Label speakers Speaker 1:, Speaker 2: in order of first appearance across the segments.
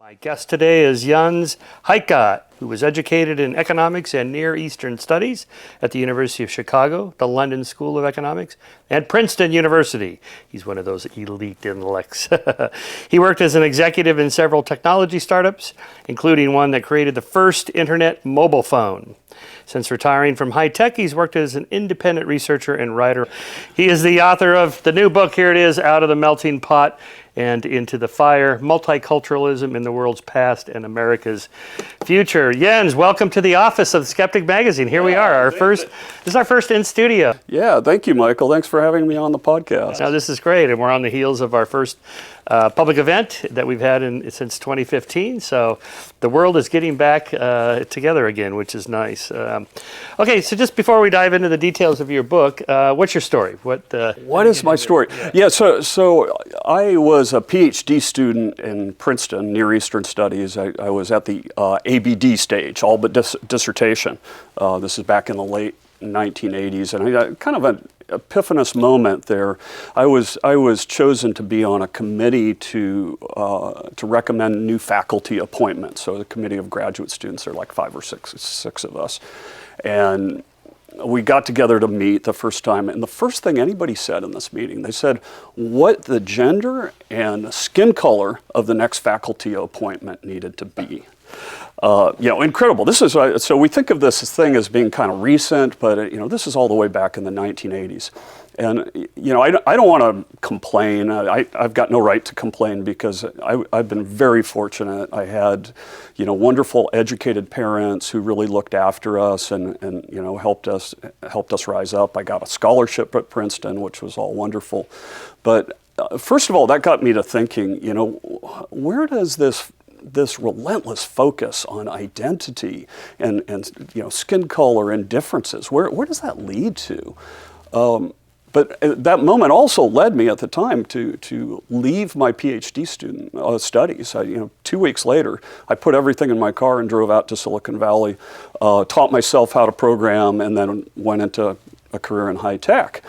Speaker 1: My guest today is Jens Heitgott, who was educated in economics and Near Eastern Studies at the University of Chicago, the London School of Economics, and Princeton University. He's one of those elite intellects. He worked as an executive in several technology startups, including one that created the first internet mobile phone. Since retiring from high tech, he's worked as an independent researcher and writer. He is the author of the new book, here it is, Out of the Melting Pot and Into the Fire, Multiculturalism in the World's Past and America's Future. Jens, welcome to the office of Skeptic Magazine. Here we are, this is our first in studio.
Speaker 2: Yeah, thank you, Michael. Thanks for having me on the podcast.
Speaker 1: Now, this is great, and we're on the heels of our first public event that we've had since 2015, so the world is getting back together again, which is nice. Okay, so just before we dive into the details of your book, what's your story?
Speaker 2: What is my story? Yeah, so I was a PhD student in Princeton, Near Eastern Studies. I was at the ABD stage, all but dissertation. This is back in the late 1980s, and I got kind of an epiphanous moment there. I was chosen to be on a committee to recommend new faculty appointments. So the committee of graduate students, there are like five or six of us, and we got together to meet the first time, and the first thing anybody said in this meeting, they said what the gender and skin color of the next faculty appointment needed to be. Incredible. This is so we think of this thing as being kind of recent, but this is all the way back in the 1980s. And I don't want to complain. I've got no right to complain because I've been very fortunate. I had wonderful educated parents who really looked after us and helped us rise up. I got a scholarship at Princeton, which was all wonderful. But first of all, that got me to thinking, where does this relentless focus on identity and skin color and differences, where does that lead to? But that moment also led me at the time to leave my PhD student studies. 2 weeks later, I put everything in my car and drove out to Silicon Valley, taught myself how to program, and then went into a career in high tech.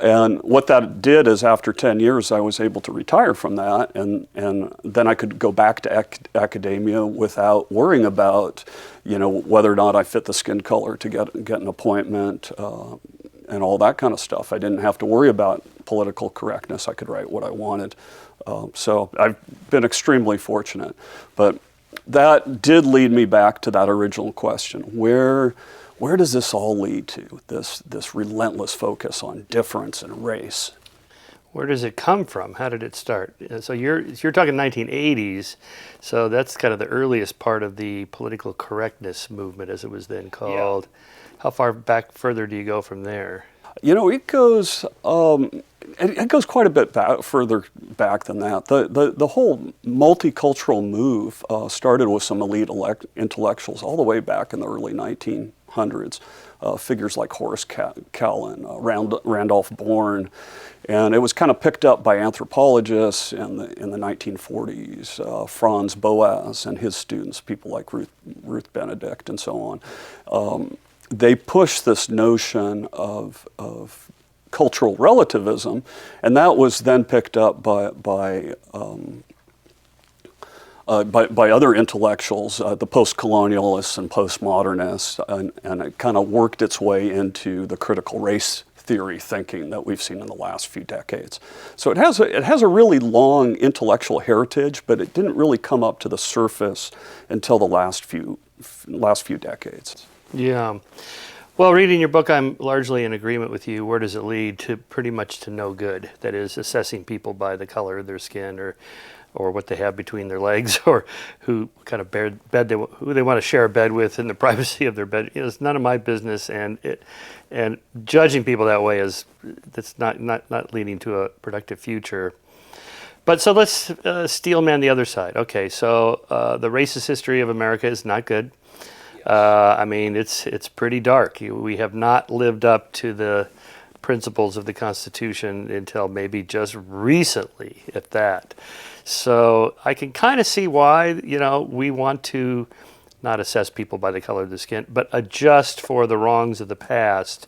Speaker 2: And what that did is after 10 years, I was able to retire from that, and then I could go back to academia without worrying about, whether or not I fit the skin color to get an appointment and all that kind of stuff. I didn't have to worry about political correctness. I could write what I wanted. So I've been extremely fortunate. But that did lead me back to that original question. Where does this all lead to, this relentless focus on difference and race?
Speaker 1: Where does it come from? How did it start? So you're talking 1980s, so that's kind of the earliest part of the political correctness movement, as it was then called. Yeah. How far further do you go from there?
Speaker 2: It goes quite a bit further back than that. The whole multicultural move started with some elite intellectuals all the way back in the early 1900s. Figures like Horace Kallen, Randolph Bourne, and it was kind of picked up by anthropologists in the 1940s. Franz Boas and his students, people like Ruth Benedict and so on. They pushed this notion of cultural relativism, and that was then picked up by other intellectuals, the post-colonialists and postmodernists, and it kind of worked its way into the critical race theory thinking that we've seen in the last few decades. So it has a really long intellectual heritage, but it didn't really come up to the surface until the last few decades.
Speaker 1: Yeah. Well, reading your book, I'm largely in agreement with you. Where does it lead to? Pretty much to no good. That is, assessing people by the color of their skin or what they have between their legs, or who kind of who they want to share a bed with in the privacy of their bed. It's none of my business, and judging people that way that's not leading to a productive future. But so let's steel man the other side. Okay, so the racist history of America is not good. It's pretty dark. We have not lived up to the principles of the Constitution until maybe just recently, if that. So I can kind of see why, we want to not assess people by the color of the skin, but adjust for the wrongs of the past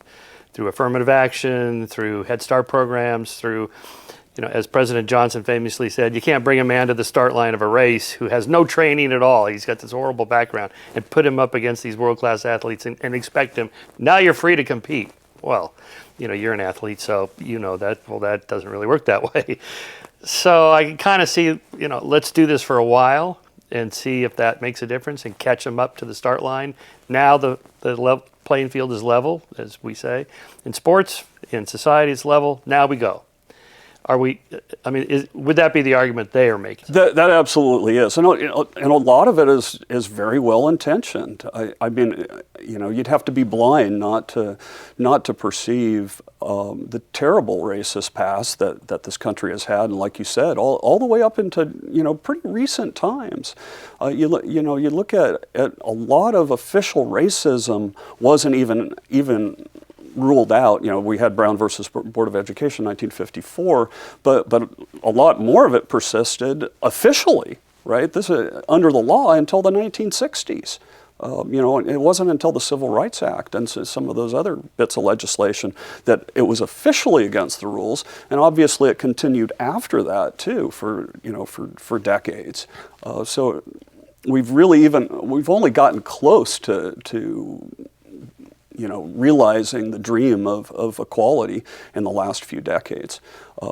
Speaker 1: through affirmative action, through Head Start programs, through as President Johnson famously said, you can't bring a man to the start line of a race who has no training at all. He's got this horrible background and put him up against these world-class athletes and expect him, now you're free to compete. Well, you're an athlete, so you know that. Well, that doesn't really work that way. So I can kind of see, let's do this for a while and see if that makes a difference and catch them up to the start line. Now the playing field is level, as we say. In sports, in society, it's level. Now we go. Are we? I mean, would that be the argument they are making?
Speaker 2: That absolutely is, and a lot of it is very well intentioned. I mean, you'd have to be blind not to perceive the terrible racist past that this country has had, and like you said, all the way up into pretty recent times. You look at a lot of official racism wasn't even ruled out. We had Brown versus Board of Education in 1954, but a lot more of it persisted officially, right? This is under the law until the 1960s. It wasn't until the Civil Rights Act and some of those other bits of legislation that it was officially against the rules, and obviously it continued after that too for decades. So we've only gotten close to realizing the dream of equality in the last few decades.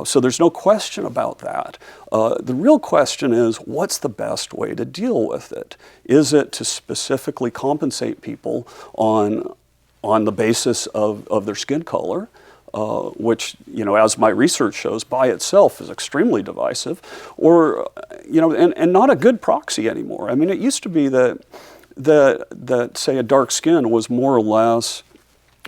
Speaker 2: So there's no question about that. The real question is, what's the best way to deal with it? Is it to specifically compensate people on the basis of their skin color, which, as my research shows, by itself is extremely divisive, or, and not a good proxy anymore. I mean, it used to be that say a dark skin was more or less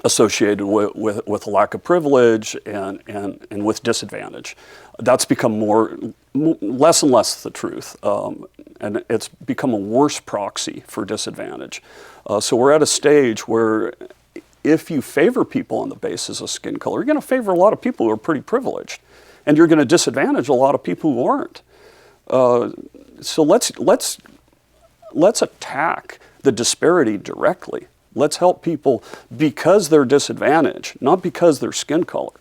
Speaker 2: associated with a lack of privilege and with disadvantage. That's become less and less the truth, and it's become a worse proxy for disadvantage. So we're at a stage where if you favor people on the basis of skin color, you're going to favor a lot of people who are pretty privileged, and you're going to disadvantage a lot of people who aren't. So let's attack the disparity directly. Let's help people because they're disadvantaged, not because they're skin color.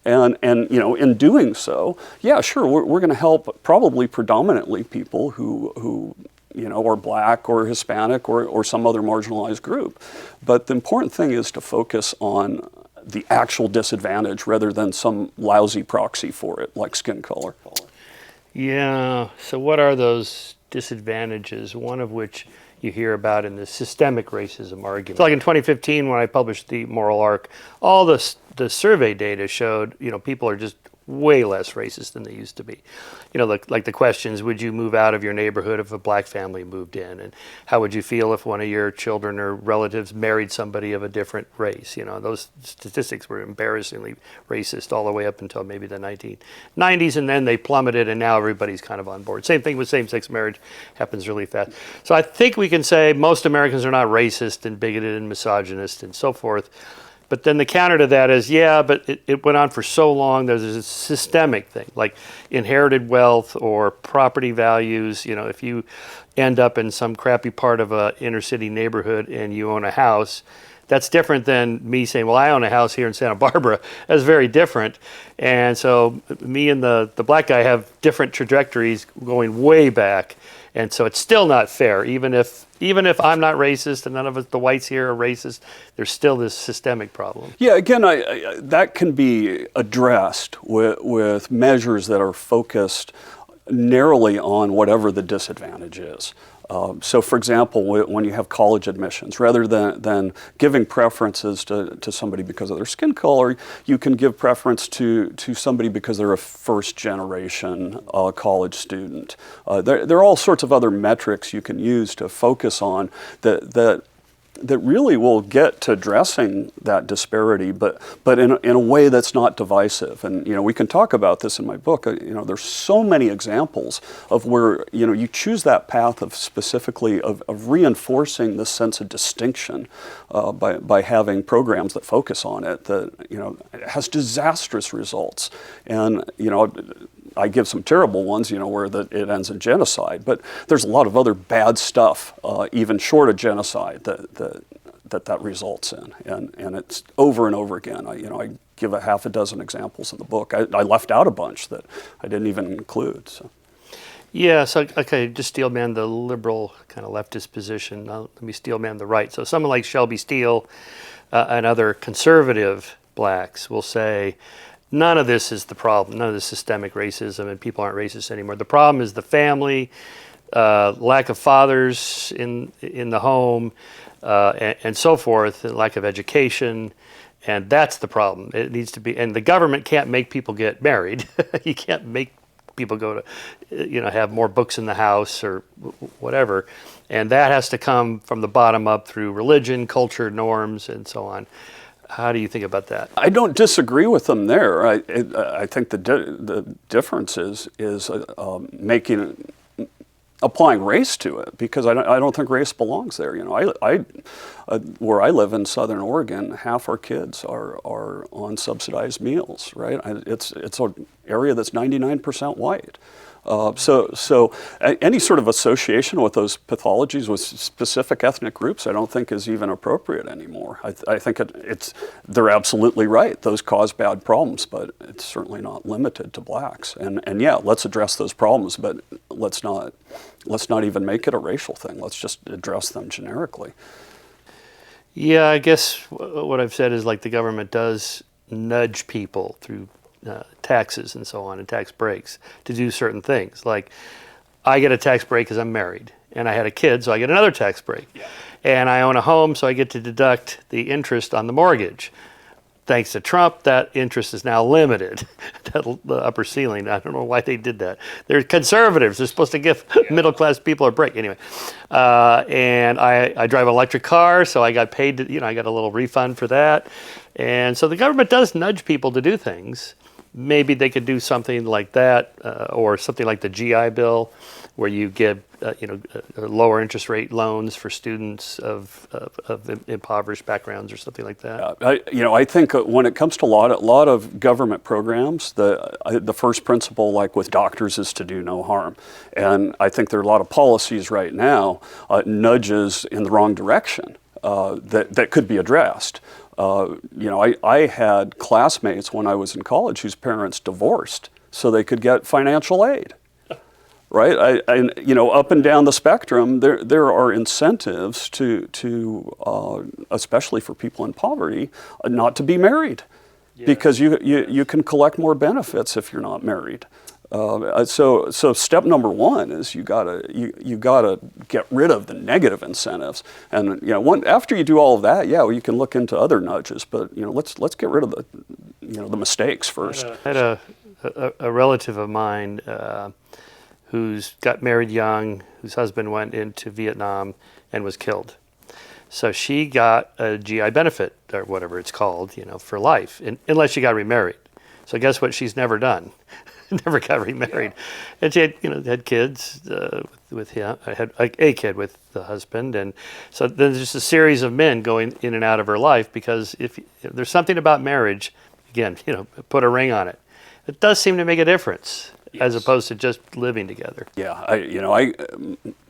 Speaker 2: And in doing so, yeah, sure, we're going to help probably predominantly people who are black or Hispanic or some other marginalized group. But the important thing is to focus on the actual disadvantage rather than some lousy proxy for it, like skin color.
Speaker 1: Yeah, so what are those disadvantages, one of which you hear about in the systemic racism argument? So like in 2015, when I published The Moral Arc, all the survey data showed, people are just way less racist than they used to be. Like the questions, would you move out of your neighborhood if a black family moved in? And how would you feel if one of your children or relatives married somebody of a different race? Those statistics were embarrassingly racist all the way up until maybe the 1990s, and then they plummeted, and now everybody's kind of on board. Same thing with same-sex marriage, happens really fast. So I think we can say most Americans are not racist and bigoted and misogynist and so forth. But then the counter to that is, yeah, but it went on for so long. There's a systemic thing, like inherited wealth or property values. If you end up in some crappy part of a inner city neighborhood and you own a house, that's different than me saying, well, I own a house here in Santa Barbara. That's very different. And so me and the black guy have different trajectories going way back. And so it's still not fair, even if I'm not racist and none of us, the whites here, are racist, there's still this systemic problem.
Speaker 2: Yeah, again, that can be addressed with measures that are focused narrowly on whatever the disadvantage is. So, for example, when you have college admissions, rather than giving preferences to somebody because of their skin color, you can give preference to somebody because they're a first-generation college student. There are all sorts of other metrics you can use to focus on that really will get to addressing that disparity, but in a way that's not divisive. And we can talk about this in my book. There's so many examples of where you choose that path of specifically of reinforcing this sense of distinction by having programs that focus on it. That it has disastrous results, and I give some terrible ones, where it ends in genocide. But there's a lot of other bad stuff, even short of genocide, that results in, and it's over and over again. I give a half a dozen examples in the book. I left out a bunch that I didn't even include. So.
Speaker 1: Yeah, so, okay, just steelman the liberal kind of leftist position. Now, let me steelman the right. So someone like Shelby Steele and other conservative blacks will say, none of this is the problem, none of this systemic racism, and people aren't racist anymore. The problem is the family, lack of fathers in the home, and so forth, and lack of education. And that's the problem. It needs to be, and the government can't make people get married. You can't make people go to, have more books in the house or whatever. And that has to come from the bottom up through religion, culture, norms, and so on. How do you think about that?
Speaker 2: I don't disagree with them there. I think the difference is applying race to it, because I don't think race belongs there. Where I live in Southern Oregon, half our kids are on subsidized meals, right? It's an area that's 99% white. So any sort of association with those pathologies with specific ethnic groups, I don't think is even appropriate anymore. I think they're absolutely right. Those cause bad problems, but it's certainly not limited to blacks. And yeah, let's address those problems, but let's not even make it a racial thing. Let's just address them generically.
Speaker 1: Yeah, I guess what I've said is, like, the government does nudge people through taxes and so on, and tax breaks to do certain things. Like, I get a tax break because I'm married, and I had a kid, so I get another tax break. Yeah. And I own a home, so I get to deduct the interest on the mortgage. Thanks to Trump, that interest is now limited, the upper ceiling. I don't know why they did that. They're conservatives. They're supposed to give middle-class people a break. Anyway, and I drive an electric car, so I got paid, I got a little refund for that. And so the government does nudge people to do things. Maybe they could do something like that, or something like the GI Bill, where you give lower interest rate loans for students of impoverished backgrounds or something like that.
Speaker 2: I think when it comes to a lot of government programs, the first principle, like with doctors, is to do no harm. And I think there are a lot of policies right now, nudges in the wrong direction that could be addressed. I had classmates when I was in college whose parents divorced so they could get financial aid. Right, up and down the spectrum, there are incentives to especially for people in poverty, not to be married, because you can collect more benefits if you're not married. So step number one is you gotta get rid of the negative incentives, and after you do all of that, you can look into other nudges, but let's get rid of the mistakes first.
Speaker 1: I had a relative of mine who's got married young, whose husband went into Vietnam and was killed. So she got a GI benefit, or whatever it's called, for life, unless she got remarried. So guess what she's never done? Never got remarried. Yeah. And she had, had kids with him. I had a kid with the husband. And so then there's just a series of men going in and out of her life, because if there's something about marriage, again, put a ring on it. It does seem to make a difference. Yes. As opposed to just living together.
Speaker 2: Yeah,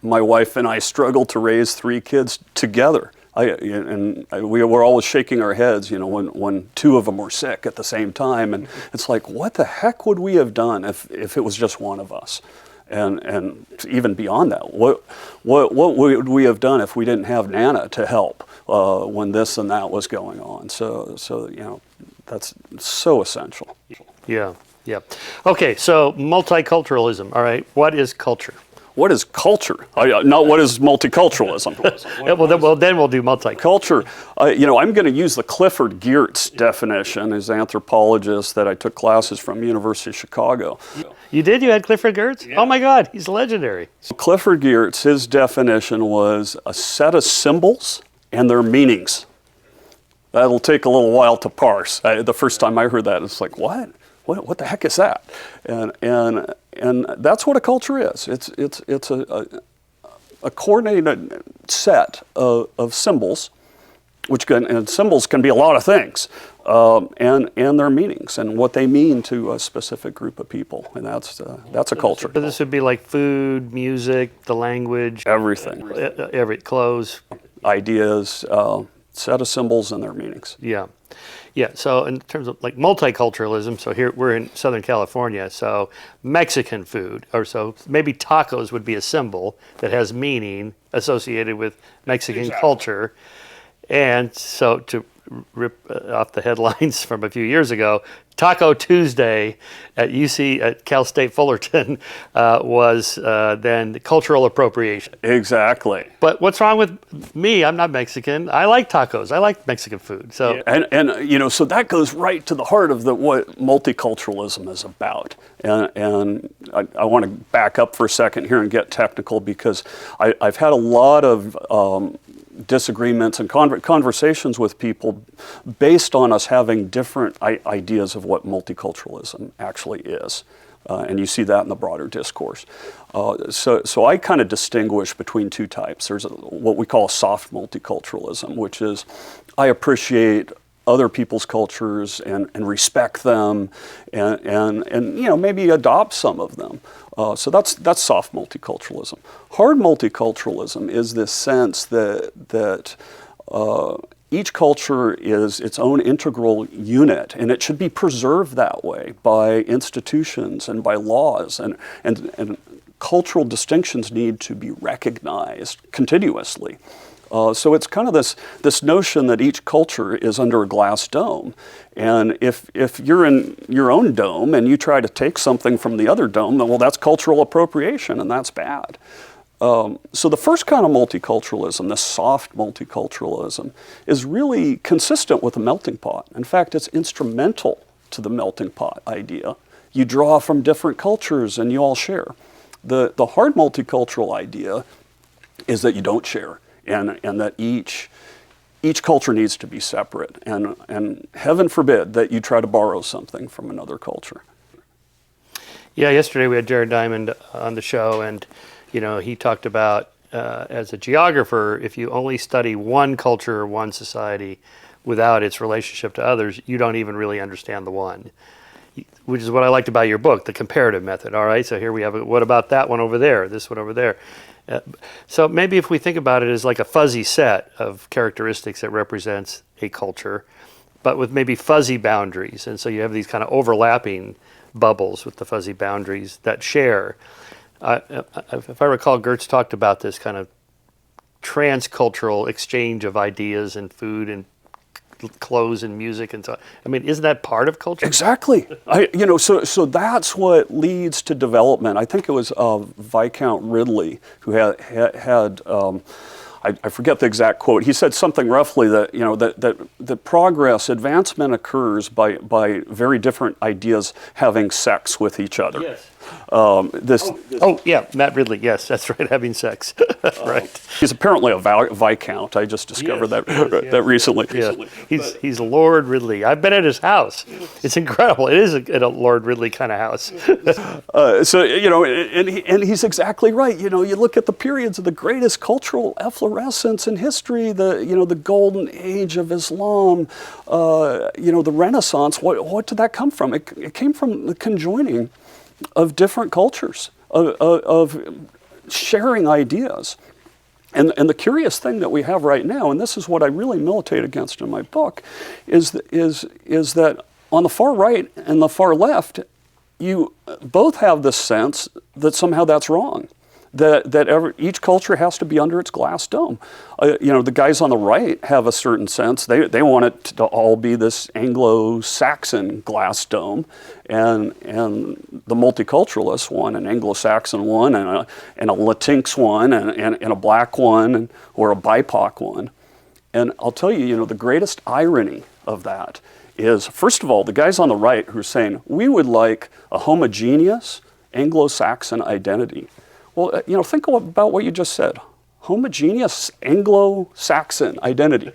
Speaker 2: my wife and I struggled to raise 3 kids together. We were always shaking our heads, when 2 of them were sick at the same time, and it's like, what the heck would we have done if it was just one of us? And even beyond that, what would we have done if we didn't have Nana to help when this and that was going on? So that's so essential.
Speaker 1: Yeah. Yeah. Okay, so multiculturalism. All right, what is culture?
Speaker 2: What is culture? Not what is multiculturalism.
Speaker 1: Well, then we'll do multiculture.
Speaker 2: Culture. I'm going to use the Clifford Geertz definition as an anthropologist that I took classes from University of Chicago.
Speaker 1: You did? You had Clifford Geertz? Yeah. Oh my God, he's legendary.
Speaker 2: Clifford Geertz, his definition was a set of symbols and their meanings. That'll take a little while to parse. The first time I heard that, it's like, what? What the heck is that? And that's what a culture is. It's a coordinated set of symbols, and symbols can be a lot of things, and their meanings and what they mean to a specific group of people, and that's a culture.
Speaker 1: So this would be like food, music, the language,
Speaker 2: everything,
Speaker 1: clothes,
Speaker 2: ideas. set of symbols and their meanings.
Speaker 1: Yeah. Yeah. So in terms of like multiculturalism, so here we're in Southern California, so Mexican food, or so maybe tacos would be a symbol that has meaning associated with Mexican culture. And so to rip off the headlines from a few years ago, Taco Tuesday at Cal State Fullerton was then cultural appropriation.
Speaker 2: Exactly.
Speaker 1: But what's wrong with me? I'm not Mexican. I like tacos. I like Mexican food. So
Speaker 2: And so that goes right to the heart of what multiculturalism is about. And I want to back up for a second here and get technical, because I've had a lot of disagreements and conversations with people based on us having different ideas of what multiculturalism actually is. And you see that in the broader discourse. So I kind of distinguish between two types. There's what we call soft multiculturalism, which is I appreciate other people's cultures and respect them and maybe adopt some of them. So that's soft multiculturalism. Hard multiculturalism is this sense that each culture is its own integral unit, and it should be preserved that way by institutions and by laws, and cultural distinctions need to be recognized continuously. So it's kind of this notion that each culture is under a glass dome, and if you're in your own dome and you try to take something from the other dome, then well, that's cultural appropriation, and that's bad. So the first kind of multiculturalism, the soft multiculturalism, is really consistent with the melting pot. In fact, it's instrumental to the melting pot idea. You draw from different cultures and you all share. The hard multicultural idea is that you don't share, and that each culture needs to be separate, and heaven forbid that you try to borrow something from another culture.
Speaker 1: yeah, yesterday we had Jared Diamond on the show, and he talked about as a geographer, if you only study one culture or one society without its relationship to others, you don't even really understand the one, which is what I liked about your book, the comparative method. All right, so here we have, what about that one over there, this one over there? So maybe if we think about it as like a fuzzy set of characteristics that represents a culture, but with maybe fuzzy boundaries. And so you have these kind of overlapping bubbles with the fuzzy boundaries that share. If I recall, Gertz talked about this kind of transcultural exchange of ideas and food and clothes and music and so on. I mean, isn't that part of culture?
Speaker 2: Exactly. So that's what leads to development. I think it was Viscount Ridley who had I forget the exact quote. He said something roughly that that progress, advancement occurs by very different ideas having sex with each other.
Speaker 1: Yes.
Speaker 2: Yeah,
Speaker 1: Matt Ridley. Yes, that's right. Having sex. Right.
Speaker 2: He's apparently a Viscount. I just discovered that recently.
Speaker 1: Yeah. He's Lord Ridley. I've been at his house. It's incredible. It is a Lord Ridley kind of house.
Speaker 2: And he's exactly right. You look at the periods of the greatest cultural efflorescence in history. The golden age of Islam. The Renaissance. What did that come from? It came from the conjoining of different cultures, of sharing ideas. And the curious thing that we have right now, and this is what I really militate against in my book, is that on the far right and the far left, you both have this sense that somehow that's wrong, that each culture has to be under its glass dome. The guys on the right have a certain sense. They want it to all be this Anglo-Saxon glass dome, and the multiculturalists want an Anglo-Saxon one and a Latinx one and a black one or a BIPOC one. And I'll tell you, the greatest irony of that is, first of all, the guys on the right who are saying, we would like a homogeneous Anglo-Saxon identity. Well, think about what you just said. Homogeneous Anglo-Saxon identity.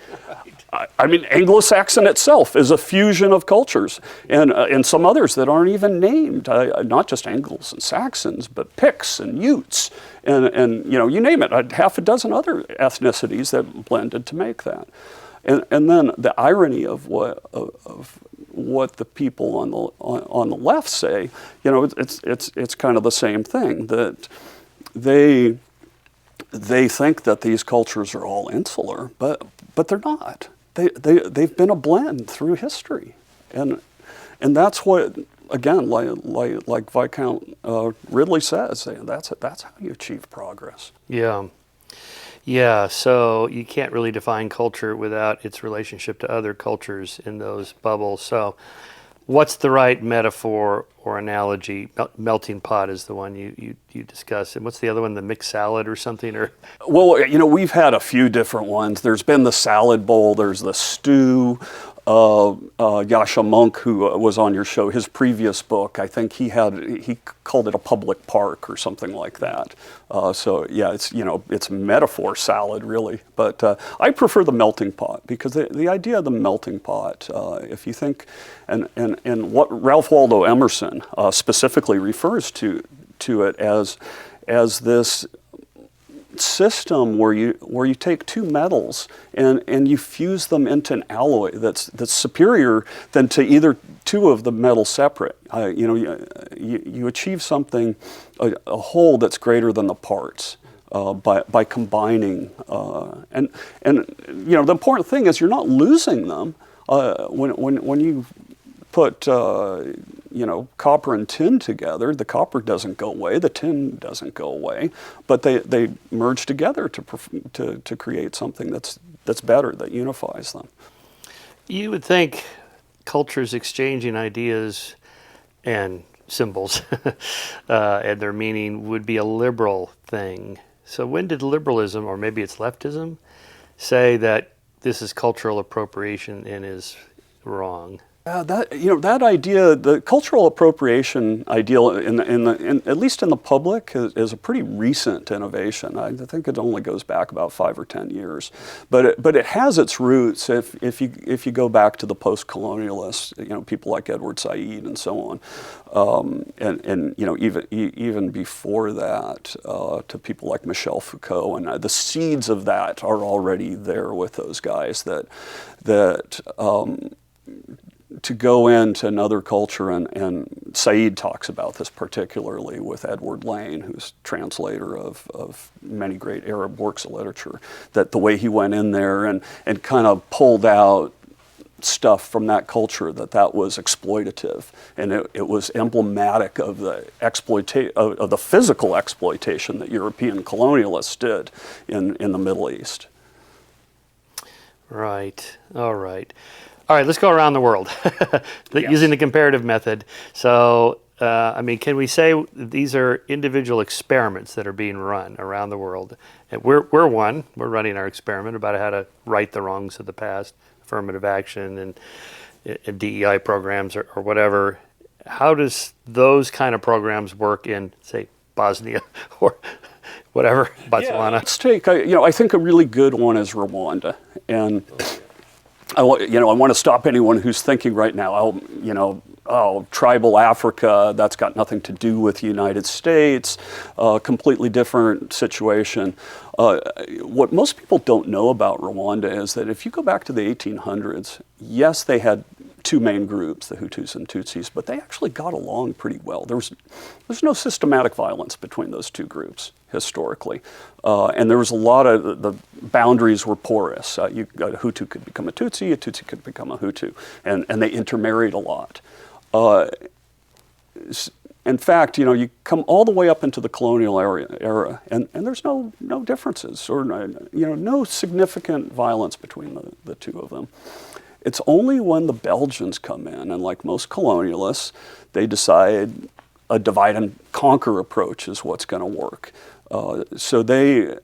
Speaker 2: I mean, Anglo-Saxon itself is a fusion of cultures, and some others that aren't even named. Not just Angles and Saxons, but Picts and Utes, and you name it. Half a dozen other ethnicities that blended to make that. And then the irony of what the people on the left say, it's kind of the same thing, that they think that these cultures are all insular, but they're not. they've been a blend through history, and that's what, again, like Viscount Ridley says, that's how you achieve progress.
Speaker 1: Yeah. Yeah, so you can't really define culture without its relationship to other cultures in those bubbles. So what's the right metaphor or analogy? Melting pot is the one you discuss. And what's the other one, the mixed salad or something? Or
Speaker 2: Well, we've had a few different ones. There's been the salad bowl, there's the stew. Yasha Monk, who was on your show, his previous book, I think he called it a public park or something like that. So yeah, it's metaphor salad really, but I prefer the melting pot, because the idea of the melting pot, if you think, and what Ralph Waldo Emerson specifically refers to it as this system where you take two metals and you fuse them into an alloy that's superior than to either two of the metals separate. You achieve something, a whole that's greater than the parts by combining. And the important thing is you're not losing them when you put copper and tin together. The copper doesn't go away, the tin doesn't go away, but they merge together to create something that's better, that unifies them.
Speaker 1: you would think cultures exchanging ideas and symbols and their meaning would be a liberal thing. So when did liberalism, or maybe it's leftism, say that this is cultural appropriation and is wrong?
Speaker 2: That idea, the cultural appropriation ideal, at least in the public, is a pretty recent innovation. I think it only goes back about 5 or 10 years, but it has its roots. If you go back to the post-colonialists, people like Edward Said and so on, and even before that, to people like Michel Foucault, and the seeds of that are already there with those guys. To go into another culture, and Said talks about this particularly with Edward Lane, who's translator of many great Arab works of literature, that the way he went in there and kind of pulled out stuff from that culture that was exploitative, and it was emblematic of the physical exploitation that European colonialists did in the Middle East.
Speaker 1: Right. All right. All right, let's go around the world using the comparative method. So, can we say these are individual experiments that are being run around the world? And we're one. We're running our experiment about how to right the wrongs of the past, affirmative action and DEI programs or whatever. How does those kind of programs work in, say, Bosnia or whatever, Botswana?
Speaker 2: Yeah, let's take, I think a really good one is Rwanda. And I want to stop anyone who's thinking right now, tribal Africa, that's got nothing to do with the United States, completely different situation. What most people don't know about Rwanda is that if you go back to the 1800s, yes, they had two main groups, the Hutus and Tutsis, but they actually got along pretty well. There's no systematic violence between those two groups historically, and there was a lot of the boundaries were porous. A Hutu could become a Tutsi could become a Hutu, and they intermarried a lot. In fact, you come all the way up into the colonial era, and there's no differences or no significant violence between the two of them. It's only when the Belgians come in, and like most colonialists, they decide a divide and conquer approach is what's going to work. So they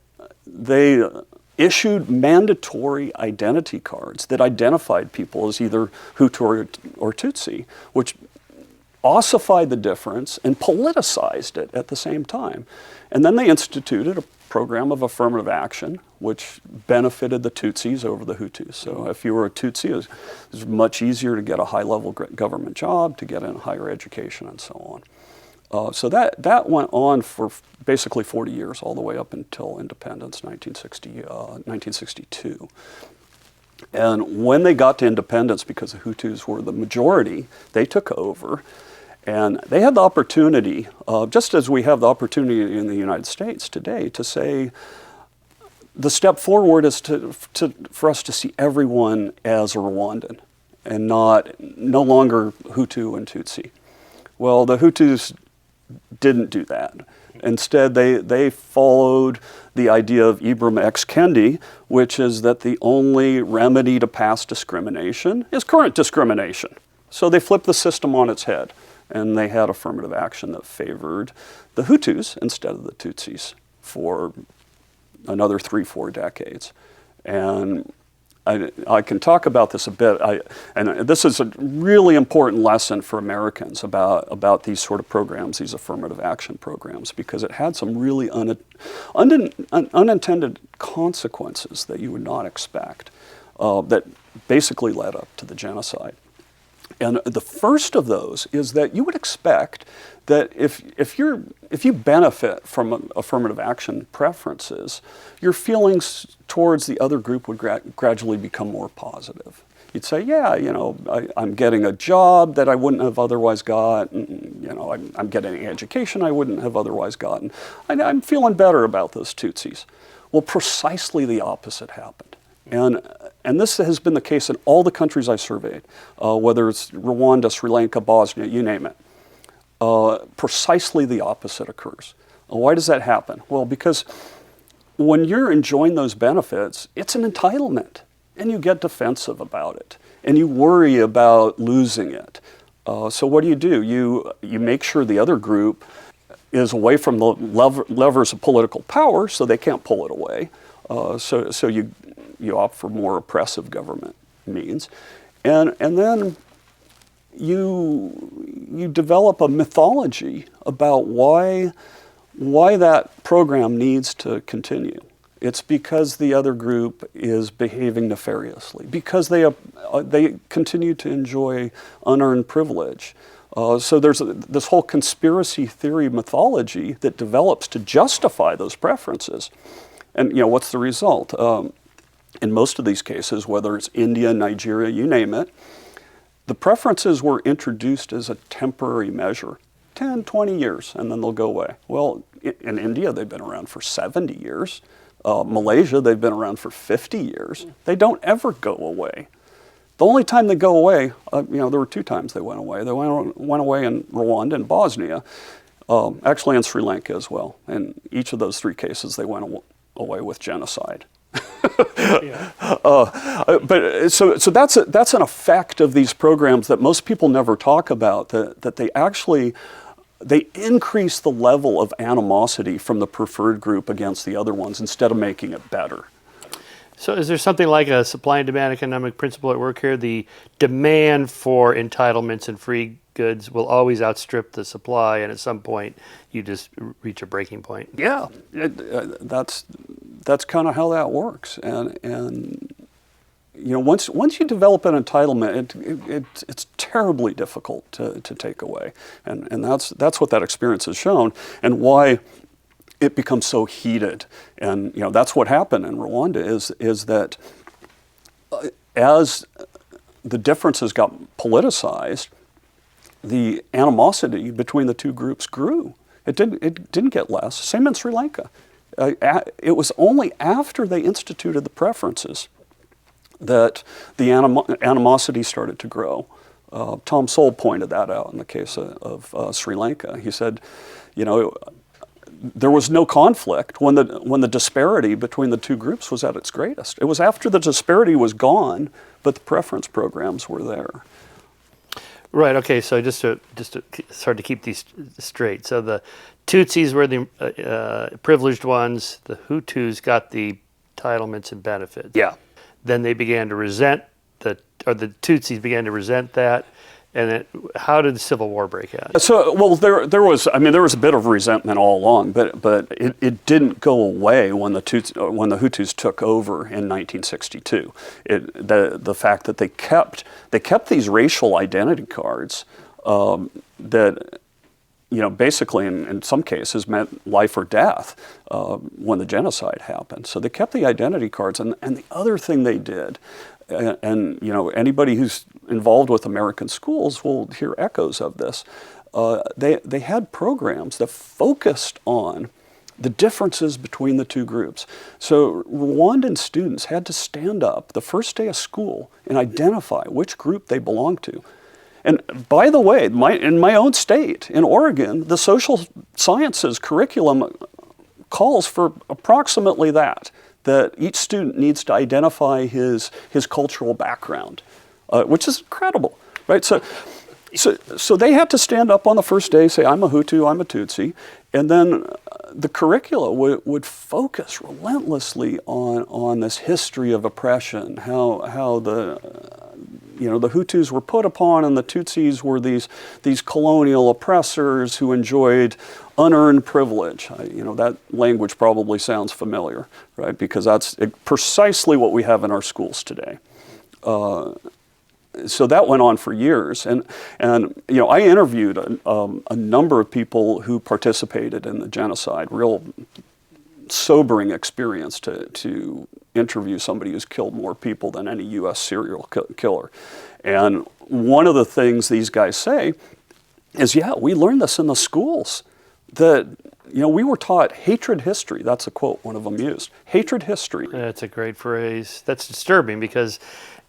Speaker 2: issued mandatory identity cards that identified people as either Hutu or Tutsi, which ossified the difference and politicized it at the same time. And then they instituted a program of affirmative action, which benefited the Tutsis over the Hutus. So if you were a Tutsi, it was much easier to get a high-level government job, to get in higher education, and so on. So that went on for basically 40 years, all the way up until independence, 1962. And when they got to independence, because the Hutus were the majority, they took over. And they had the opportunity, just as we have the opportunity in the United States today, to say the step forward is for us to see everyone as a Rwandan and no longer Hutu and Tutsi. Well, the Hutus didn't do that. Instead, they followed the idea of Ibram X. Kendi, which is that the only remedy to past discrimination is current discrimination. So they flipped the system on its head, and they had affirmative action that favored the Hutus instead of the Tutsis for another 3-4 decades. And I can talk about this a bit, and this is a really important lesson for Americans about these sort of programs, these affirmative action programs, because it had some really unintended consequences that you would not expect that basically led up to the genocide. And the first of those is that you would expect that if you benefit from affirmative action preferences, your feelings towards the other group would gradually become more positive. You'd say, yeah, I'm getting a job that I wouldn't have otherwise got, and, I'm getting an education I wouldn't have otherwise gotten. I'm feeling better about those Tutsis. Well, precisely the opposite happened. And this has been the case in all the countries I surveyed, whether it's Rwanda, Sri Lanka, Bosnia, you name it. Precisely the opposite occurs. Why does that happen? Well, because when you're enjoying those benefits, it's an entitlement, and you get defensive about it, and you worry about losing it. So what do? You make sure the other group is away from the levers of political power, so they can't pull it away. So you opt for more oppressive government means, and then you develop a mythology about why that program needs to continue. It's because the other group is behaving nefariously, because they continue to enjoy unearned privilege. So there's this whole conspiracy theory mythology that develops to justify those preferences. And what's the result? In most of these cases, whether it's India, Nigeria, you name it, the preferences were introduced as a temporary measure, 10, 20 years, and then they'll go away. Well, in India, they've been around for 70 years. Malaysia, they've been around for 50 years. They don't ever go away. The only time they go away, there were 2 times they went away. They went away in Rwanda and Bosnia, actually in Sri Lanka as well. In each of those 3 cases, they went away with genocide. But so that's an effect of these programs that most people never talk about, that they increase the level of animosity from the preferred group against the other ones instead of making it better.
Speaker 1: So is there something like a supply and demand economic principle at work here? The demand for entitlements and free goods will always outstrip the supply, and at some point you just reach a breaking point.
Speaker 2: Yeah, that's kind of how that works. And once you develop an entitlement, it's terribly difficult to take away. And that's what that experience has shown, and why it becomes so heated. And that's what happened in Rwanda is that as the differences got politicized, the animosity between the 2 groups grew. It didn't get less. Same in Sri Lanka. It was only after they instituted the preferences that the animosity started to grow. Tom Sowell pointed that out in the case of Sri Lanka. He said, there was no conflict when the disparity between the 2 groups was at its greatest. It was after the disparity was gone, but the preference programs were there.
Speaker 1: Right. Okay. So just to start to keep these straight. So the Tutsis were the privileged ones. The Hutus got the entitlements and benefits.
Speaker 2: Yeah.
Speaker 1: Then they began to resent the Tutsis began to resent that. And how did the Civil War break out? So,
Speaker 2: well, there was a bit of resentment all along, but it didn't go away when the Hutus took over in 1962. The fact that they kept these racial identity cards that basically in some cases meant life or death when the genocide happened. So they kept the identity cards, and the other thing they did. And anybody who's involved with American schools will hear echoes of this. They had programs that focused on the differences between the two groups. So Rwandan students had to stand up the first day of school and identify which group they belonged to. And by the way, in my own state, in Oregon, the social sciences curriculum calls for approximately that each student needs to identify his cultural background, which is incredible, right? So they had to stand up on the first day, say, I'm a Hutu, I'm a Tutsi, and then the curricula would focus relentlessly on this history of oppression, how the Hutus were put upon and the Tutsis were these colonial oppressors who enjoyed unearned privilege. That language probably sounds familiar, right? Because that's precisely what we have in our schools today. So that went on for years, and I interviewed a number of people who participated in the genocide. Real sobering experience to interview somebody who's killed more people than any U.S. serial killer. And one of the things these guys say is, we learned this in the schools, that we were taught hatred history. That's a quote one of them used. Hatred history.
Speaker 1: That's a great phrase. That's disturbing because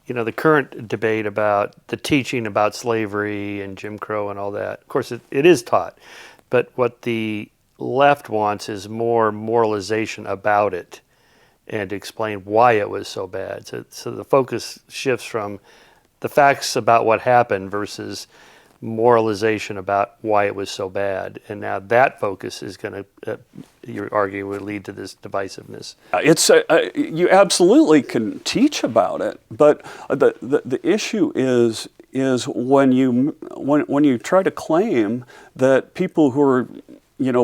Speaker 1: the current debate about the teaching about slavery and Jim Crow and all that, of course it is taught, but what the left wants is more moralization about it and to explain why it was so bad. So the focus shifts from the facts about what happened versus moralization about why it was so bad. And now that focus is going to, you're arguing, would lead to this divisiveness.
Speaker 2: You absolutely can teach about it, but the issue is when you try to claim that people who are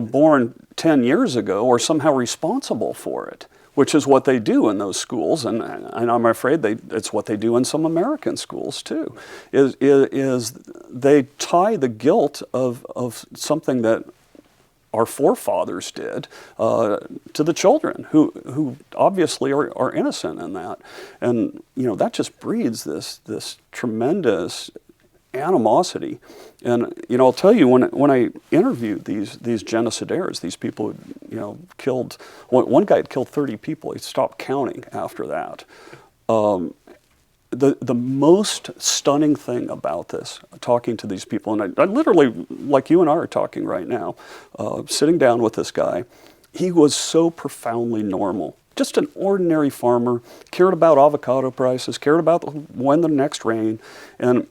Speaker 2: born 10 years ago are somehow responsible for it, which is what they do in those schools, and I'm afraid it's what they do in some American schools too, is they tie the guilt of something that our forefathers did to the children who obviously are innocent in that. And that just breeds this tremendous animosity. And I'll tell you, when I interviewed these genocidaires, these people who killed, one guy had killed 30 people. He stopped counting after that. The most stunning thing about this, talking to these people, and I literally, like you and I are talking right now, sitting down with this guy, he was so profoundly normal. Just an ordinary farmer, cared about avocado prices, cared about when the next rain, and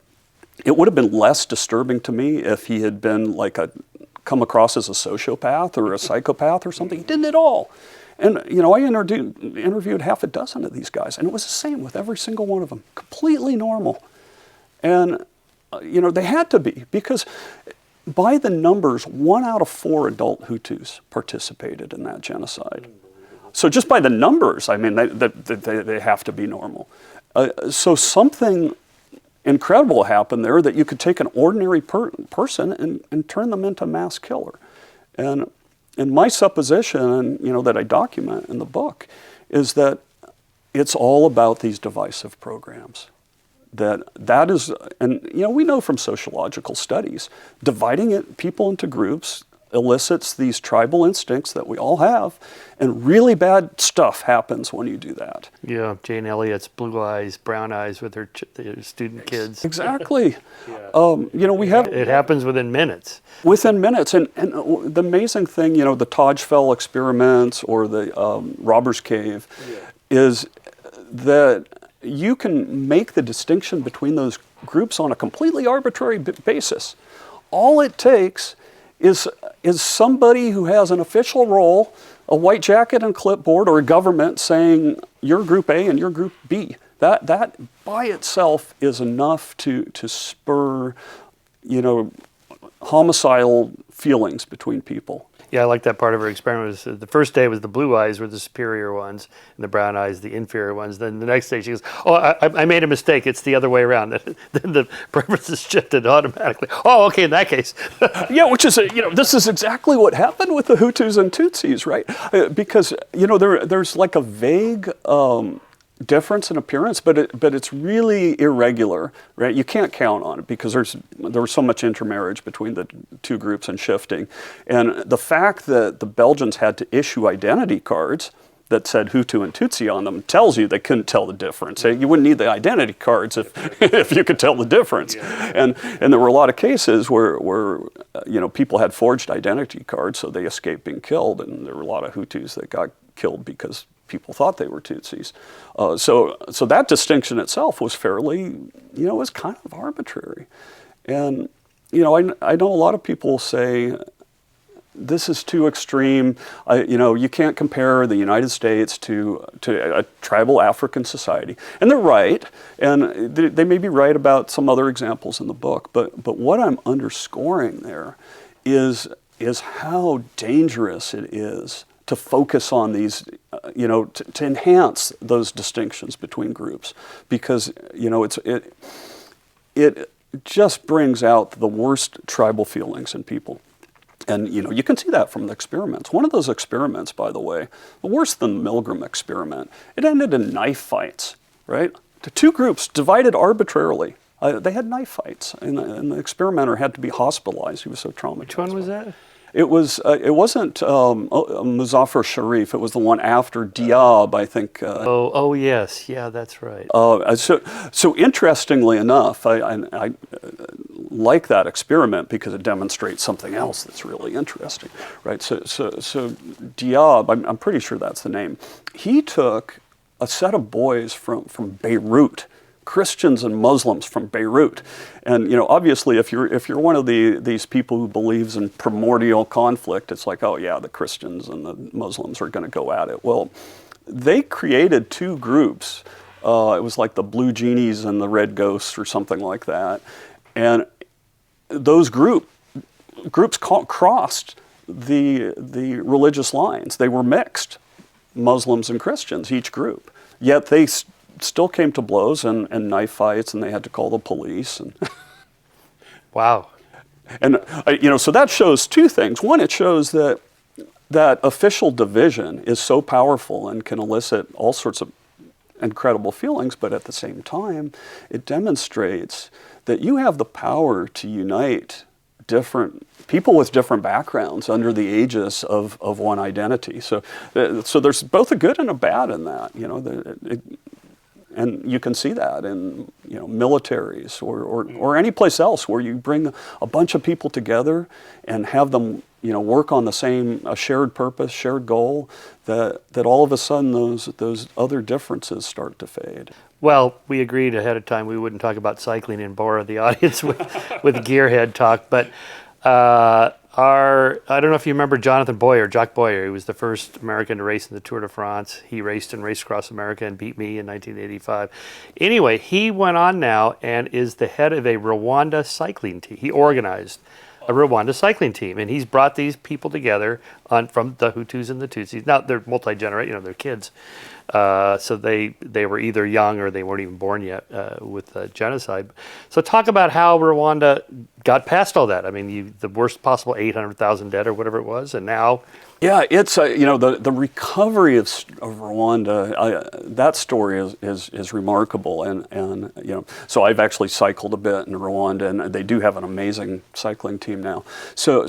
Speaker 2: it would have been less disturbing to me if he had been come across as a sociopath or a psychopath or something. He didn't at all. And, I interviewed half a dozen of these guys, and it was the same with every single one of them. Completely normal. And, they had to be, because by the numbers, 1 out of 4 adult Hutus participated in that genocide. So just by the numbers, I mean, they have to be normal. So something incredible happened there, that you could take an ordinary person and turn them into a mass killer. And my supposition, and that I document in the book, is that it's all about these divisive programs. That is, and we know from sociological studies, dividing people into groups elicits these tribal instincts that we all have, and really bad stuff happens when you do that.
Speaker 1: Yeah, Jane Elliott's Blue Eyes, Brown Eyes with her student kids.
Speaker 2: Exactly. Yeah. We have...
Speaker 1: It happens within minutes.
Speaker 2: Within minutes, and the amazing thing, the Tajfel experiments or the Robbers Cave, is that you can make the distinction between those groups on a completely arbitrary basis. All it takes is somebody who has an official role, a white jacket and clipboard, or a government saying you're group A and you're group B. That by itself is enough to spur, homicidal feelings between people.
Speaker 1: Yeah, I like that part of her experiment. Was the first day was the blue eyes were the superior ones, and the brown eyes the inferior ones. Then the next day she goes, "Oh, I made a mistake. It's the other way around." Then the preferences shifted automatically. Oh, okay, in that case.
Speaker 2: Yeah, which is this is exactly what happened with the Hutus and Tutsis, right? Because there's like a vague difference in appearance, but it's really irregular, right? You can't count on it because there was so much intermarriage between the two groups and shifting. And the fact that the Belgians had to issue identity cards that said Hutu and Tutsi on them tells you they couldn't tell the difference. You wouldn't need the identity cards if if you could tell the difference.
Speaker 1: Yeah.
Speaker 2: And there were a lot of cases where people had forged identity cards, so they escaped being killed, and there were a lot of Hutus that got killed because people thought they were Tutsis. So that distinction itself was fairly, was kind of arbitrary. And, I know a lot of people say, this is too extreme. You can't compare the United States to a tribal African society. And they're right, and they may be right about some other examples in the book, but what I'm underscoring there is how dangerous it is to focus on these, to enhance those distinctions between groups, because it just brings out the worst tribal feelings in people. And you can see that from the experiments. One of those experiments, by the way, worse than the Milgram experiment, it ended in knife fights, right? The two groups divided arbitrarily. They had knife fights, and the experimenter had to be hospitalized. He was so traumatized.
Speaker 1: Which one was that?
Speaker 2: It wasn't Muzaffar Sharif. It was the one after Diab, I think.
Speaker 1: Oh yes, yeah, that's right.
Speaker 2: So interestingly enough, I like that experiment because it demonstrates something else that's really interesting, right? So Diab, I'm pretty sure that's the name. He took a set of boys from Beirut, Christians and Muslims from Beirut, and obviously if you're one of these people who believes in primordial conflict, it's like, oh yeah, the Christians and the Muslims are going to go at it. Well, they created two groups. It was like the Blue Genies and the Red Ghosts or something like that, and those groups crossed the religious lines. They were mixed, Muslims and Christians, each group. Yet they still came to blows and knife fights, and they had to call the police. And
Speaker 1: wow.
Speaker 2: And so that shows two things. One, it shows that official division is so powerful and can elicit all sorts of incredible feelings, but at the same time, it demonstrates that you have the power to unite different people with different backgrounds under the aegis of one identity. So there's both a good and a bad in that. And you can see that in militaries or any place else where you bring a bunch of people together and have them work on a shared purpose, shared goal, that all of a sudden those other differences start to fade.
Speaker 1: Well, we agreed ahead of time we wouldn't talk about cycling and bore the audience with gearhead talk, but I don't know if you remember Jonathan Boyer, Jacques Boyer. He was the first American to race in the Tour de France. He raced across America and beat me in 1985. Anyway, he went on now and is the head of a Rwanda cycling team. He organized a Rwanda cycling team, and he's brought these people together from the Hutus and the Tutsis. Now they're multi-generation, they're kids, so they were either young or they weren't even born yet with the genocide. So talk about how Rwanda got past all that. I mean, the worst possible 800,000 dead or whatever it was, and now.
Speaker 2: Yeah, it's the recovery of Rwanda. That story is remarkable, and so I've actually cycled a bit in Rwanda, and they do have an amazing cycling team now. So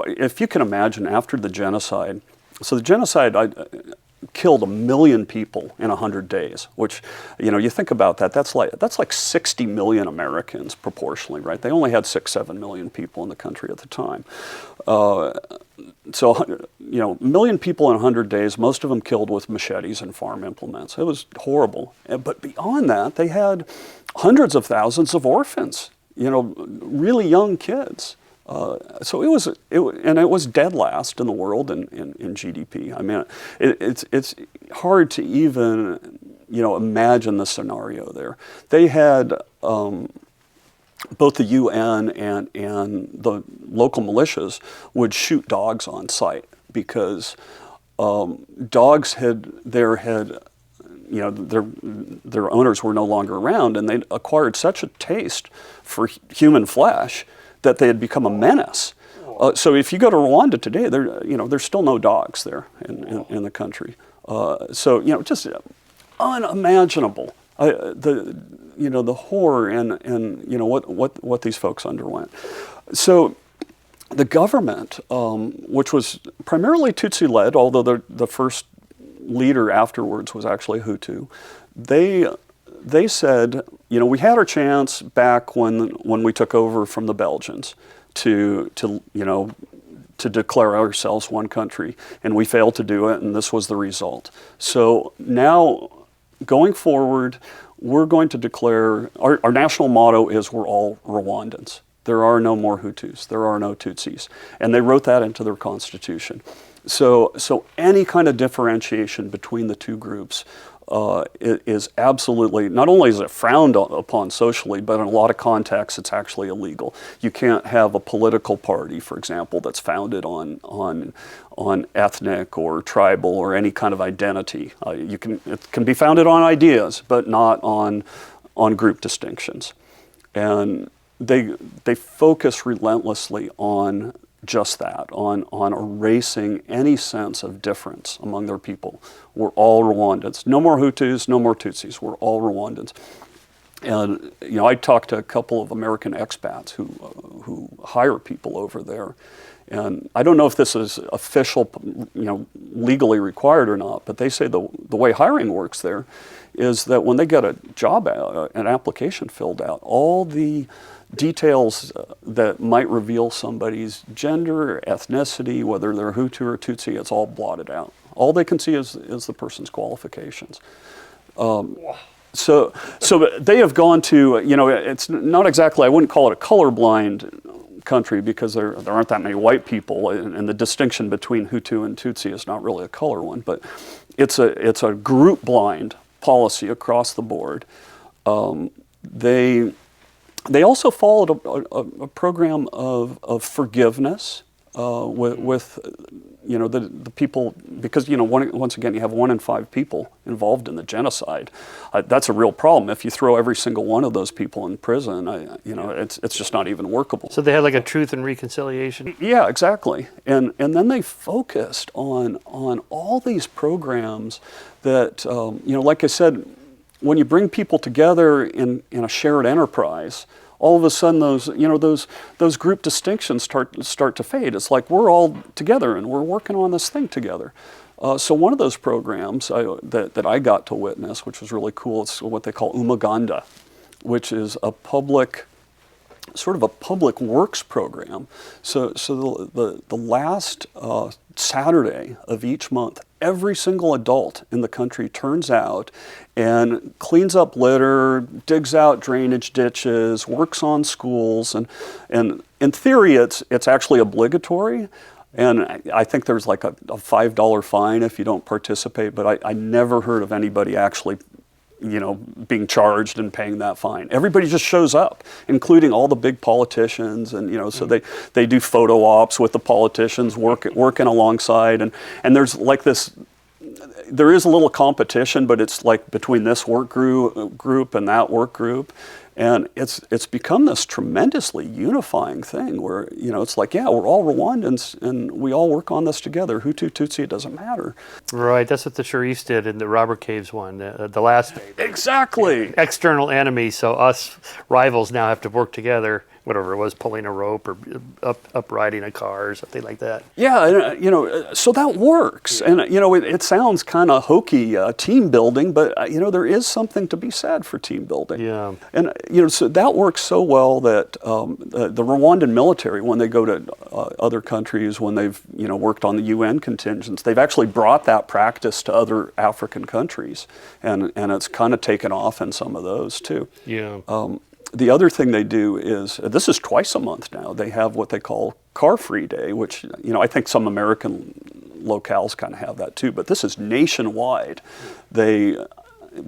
Speaker 2: if you can imagine after the genocide, so the genocide killed 1 million people in 100 days, which you think about that, that's like 60 million Americans proportionally, right? They only had 6-7 million people in the country at the time. So 1 million people in 100 days, most of them killed with machetes and farm implements. It was horrible. But beyond that, they had hundreds of thousands of orphans, really young kids. So it was dead last in the world in GDP. I mean, it's hard to even imagine the scenario there. They had both the UN and the local militias would shoot dogs on sight because dogs their owners were no longer around, and they'd acquired such a taste for human flesh that they had become a menace. So if you go to Rwanda today, there's still no dogs there in the country. So just unimaginable. The horror and what these folks underwent. So the government, which was primarily Tutsi-led, although the first leader afterwards was actually Hutu, they said, we had our chance back when we took over from the Belgians to declare ourselves one country, and we failed to do it, and this was the result. So now, going forward, we're going to declare, our national motto is we're all Rwandans. There are no more Hutus. There are no Tutsis. And they wrote that into their constitution. So any kind of differentiation between the two groups is absolutely, not only is it frowned upon socially, but in a lot of contexts it's actually illegal. You can't have a political party, for example, that's founded on ethnic or tribal or any kind of identity. It can be founded on ideas, but not on group distinctions. And they focus relentlessly on just that, on erasing any sense of difference among their people. We're all Rwandans. No more Hutus, no more Tutsis. We're all Rwandans. And I talked to a couple of American expats who hire people over there. And I don't know if this is official, legally required or not, but they say the way hiring works there is that when they get a job, an application filled out, all the details that might reveal somebody's gender, ethnicity, whether they're Hutu or Tutsi, it's all blotted out. All they can see is the person's qualifications. So they have gone to, it's not exactly, I wouldn't call it a colorblind country because there aren't that many white people, and the distinction between Hutu and Tutsi is not really a color one, but it's a group blind policy across the board. They also followed a program of forgiveness with the people, because once again you have 1 in 5 people involved in the genocide. That's a real problem. If you throw every single one of those people in prison, it's just not even workable.
Speaker 1: So they had like a truth and reconciliation.
Speaker 2: Yeah, exactly. And then they focused on all these programs that like I said, when you bring people together in a shared enterprise, all of a sudden those group distinctions start to fade. It's like we're all together and we're working on this thing together. So one of those programs that I got to witness, which was really cool, it's what they call Umuganda, which is a public works program. So the last Saturday of each month, every single adult in the country turns out and cleans up litter, digs out drainage ditches, works on schools, and in theory it's actually obligatory. And I think there's like a $5 fine if you don't participate, but I never heard of anybody actually being charged and paying that fine. Everybody just shows up, including all the big politicians, and so they do photo ops with the politicians, working alongside, and there's like this. There is a little competition, but it's like between this work group and that work group, and it's become this tremendously unifying thing where it's like, yeah, we're all Rwandans and we all work on this together. Hutu, Tutsi, it doesn't matter.
Speaker 1: Right, that's what the Sharifs did in the Robber Caves one, the last.
Speaker 2: Exactly.
Speaker 1: External enemies, so us rivals now have to work together. Whatever it was, pulling a rope or up riding a car or something like that.
Speaker 2: Yeah, so that works. And, it sounds kind of hokey, team building, but, there is something to be said for team building.
Speaker 1: Yeah.
Speaker 2: And, so that works so well that the Rwandan military, when they go to other countries, when they've, worked on the UN contingents, they've actually brought that practice to other African countries. And it's kind of taken off in some of those, too.
Speaker 1: Yeah.
Speaker 2: The other thing they do is, this is twice a month now, they have what they call Car Free Day, which, I think some American locales kind of have that too, but this is nationwide.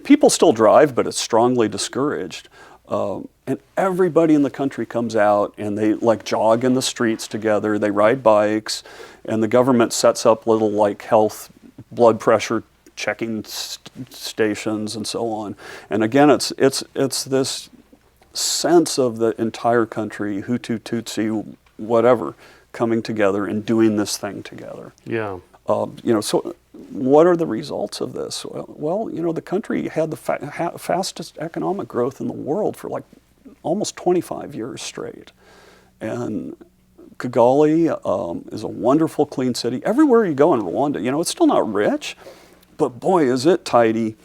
Speaker 2: People still drive, but it's strongly discouraged. And everybody in the country comes out and they jog in the streets together, they ride bikes, and the government sets up little health, blood pressure checking stations and so on. And again, it's this sense of the entire country, Hutu, Tutsi, whatever, coming together and doing this thing together.
Speaker 1: Yeah.
Speaker 2: So what are the results of this? Well, the country had the fastest economic growth in the world for like almost 25 years straight. And Kigali is a wonderful, clean city. Everywhere you go in Rwanda, it's still not rich, but boy, is it tidy.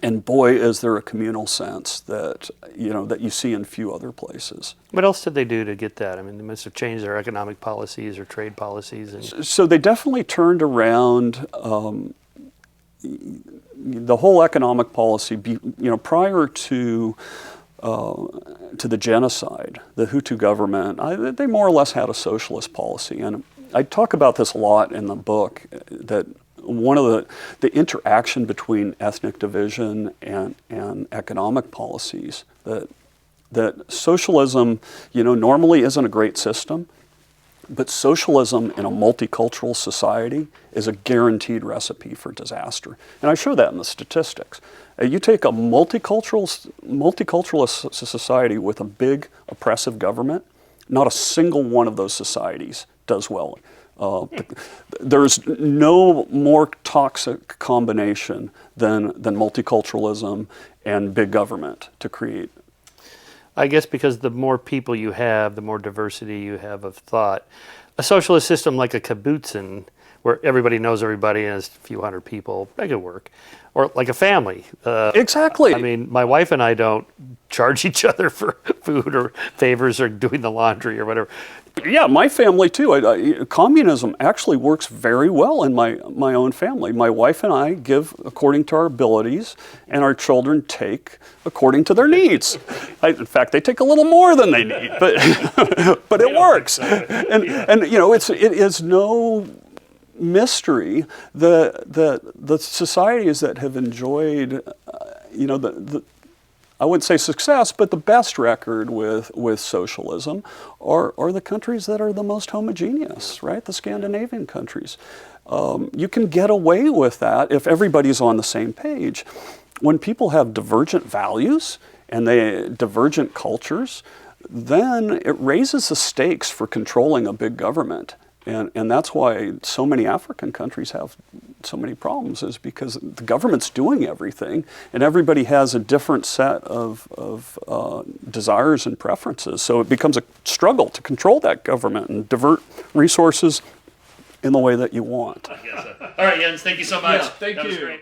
Speaker 2: And boy, is there a communal sense that you see in few other places.
Speaker 1: What else did they do to get that? I mean, they must have changed their economic policies or trade policies.
Speaker 2: So they definitely turned around the whole economic policy. Prior to the genocide, the Hutu government, they more or less had a socialist policy, and I talk about this a lot in the book. That one of the interaction between ethnic division and economic policies, that socialism, normally isn't a great system, but socialism in a multicultural society is a guaranteed recipe for disaster. And I show that in the statistics. You take a multiculturalist society with a big oppressive government, not a single one of those societies does well. There's no more toxic combination than multiculturalism and big government to create.
Speaker 1: I guess because the more people you have, the more diversity you have of thought. A socialist system like a kibbutzen, where everybody knows everybody and has a few hundred people, that could work. Or like a family.
Speaker 2: Exactly.
Speaker 1: I mean, my wife and I don't charge each other for food or favors or doing the laundry or whatever.
Speaker 2: Yeah, my family too. Communism actually works very well in my own family. My wife and I give according to our abilities, and our children take according to their needs. In fact, they take a little more than they need, but but it works. And it is no mystery that the societies that have enjoyed, I wouldn't say success, but the best record with socialism are the countries that are the most homogeneous, right? The Scandinavian countries. You can get away with that if everybody's on the same page. When people have divergent values and divergent cultures, then it raises the stakes for controlling a big government. And that's why so many African countries have so many problems, is because the government's doing everything and everybody has a different set of desires and preferences. So it becomes a struggle to control that government and divert resources in the way that you want.
Speaker 1: All right, Jens, thank you so much.
Speaker 3: Yeah, thank you.
Speaker 1: That was great.